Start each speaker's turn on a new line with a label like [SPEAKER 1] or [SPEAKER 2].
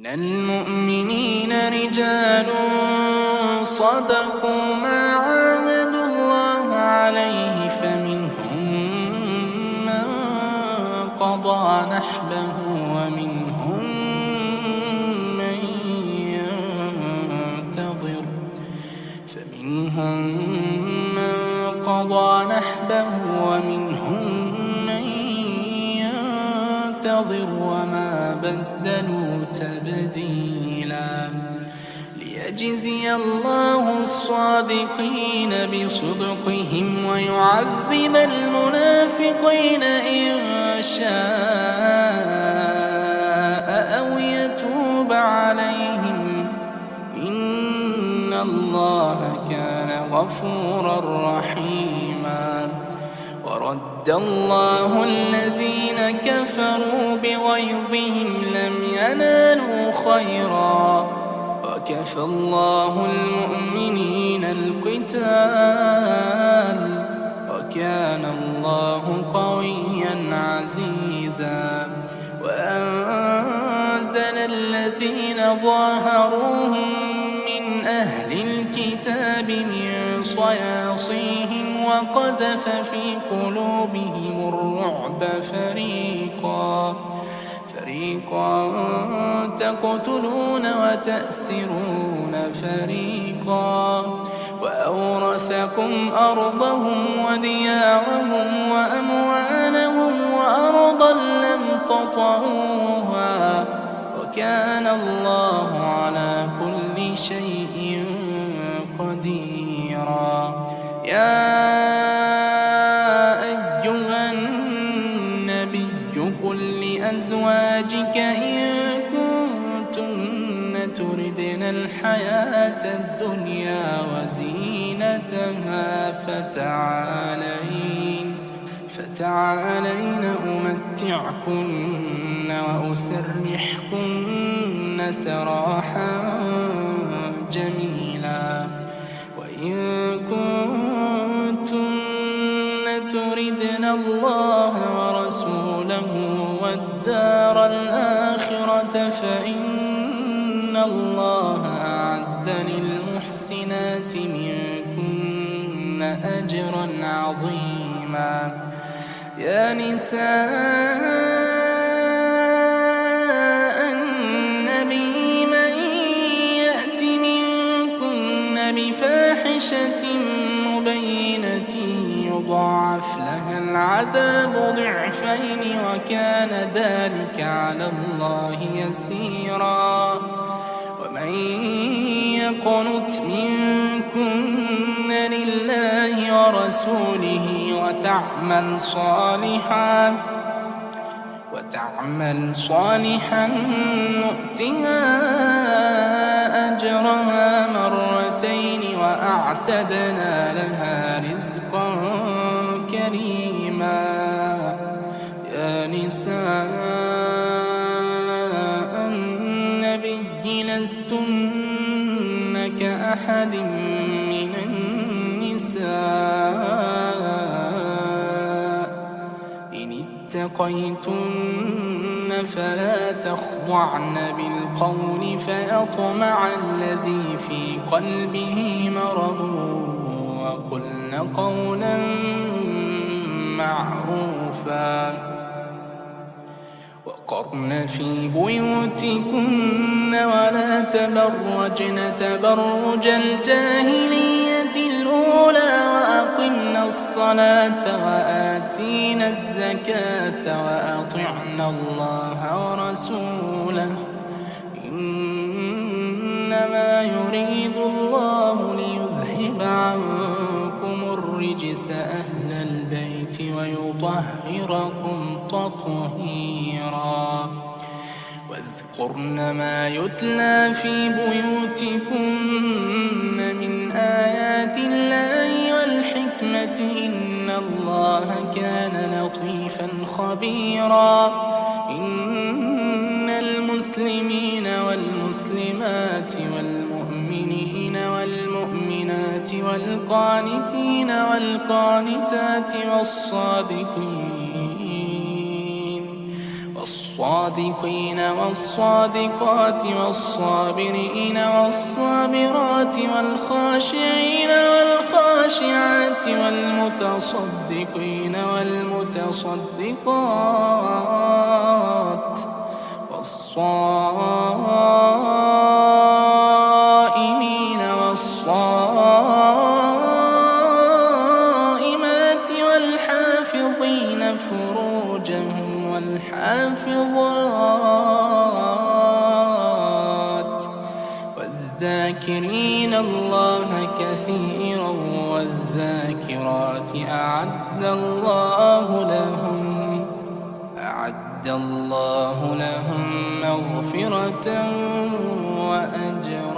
[SPEAKER 1] المؤمنين رجال صدقوا ما عاهدوا الله عليه فمنهم من قضى نحبه ومنهم من ينتظر وما بدلوا تبديلا ليجزي الله الصادقين بصدقهم ويعذب المنافقين إن شاء أو يتوب عليهم إن الله كان غفورا رحيما. ورد الله الذين كفروا بغيظهم لم ينالوا خيرا وكفى الله المؤمنين القتال وكان الله قويا عزيزا. وأنزل الذين ظاهروهم من أهل الكتاب من صياصيهم وقذف في قلوبهم الرعب فريقا تقتلون وتأسرون فريقا وأورثكم أرضهم وديارهم وأموالهم وأرضا لم تطئوها وكان الله على كل شيء قديرا. يا أيها النبي قل لأزواجك إن كنتن تردن الحياة الدنيا وزينتها فتعالين أمتعكن وأسرحكن سراحا جميلا. وإن كنتن تردن الله ورسوله والدار الآخرة فإن الله أعد للمحسنات منكن أجرا عظيما. يا نساء النبي من يأت منكن بفاحشة مبينة يضاعف لها العذاب ضعفين وكان ذلك على الله يسيرا. ومن يقنت منكن لله ورسوله وتعمل صالحا نؤتها أجرها مرتين وأعتدنا لها رزقا كريما. يا نساء النبي لستن كأحد من النساء إن اتقيتن فلا تخضعن بالقول فيطمع الذي في قلبه مرض وقلن قولا معروفا. وقرن في بيوتكن ولا تبرجن تبرج الجاهلية الأولى وأقمنا الصلاة وآتينا الزكاة وأطعنا الله ورسوله إنما يريد الله ليذهب عنكم الرجس أهل البيت ويطهركم تطهيرا. واذكرن ما يتلى في بيوتكن من آيات الله والحكمة إن الله كان لطيفا خبيرا. إن المسلمين والمسلمات والمؤمنين والمؤمنات والقانتين والقانتات والصادقين والصادقين والصادقات والصابرين والصابرات والخاشعين والخاشعات والمتصدقين والمتصدقات والصائمين والصائمات والحافظين فروجهم والحافظات والذاكرين الله كثيرا والذاكرات أعد الله لهم مغفرة وأجرا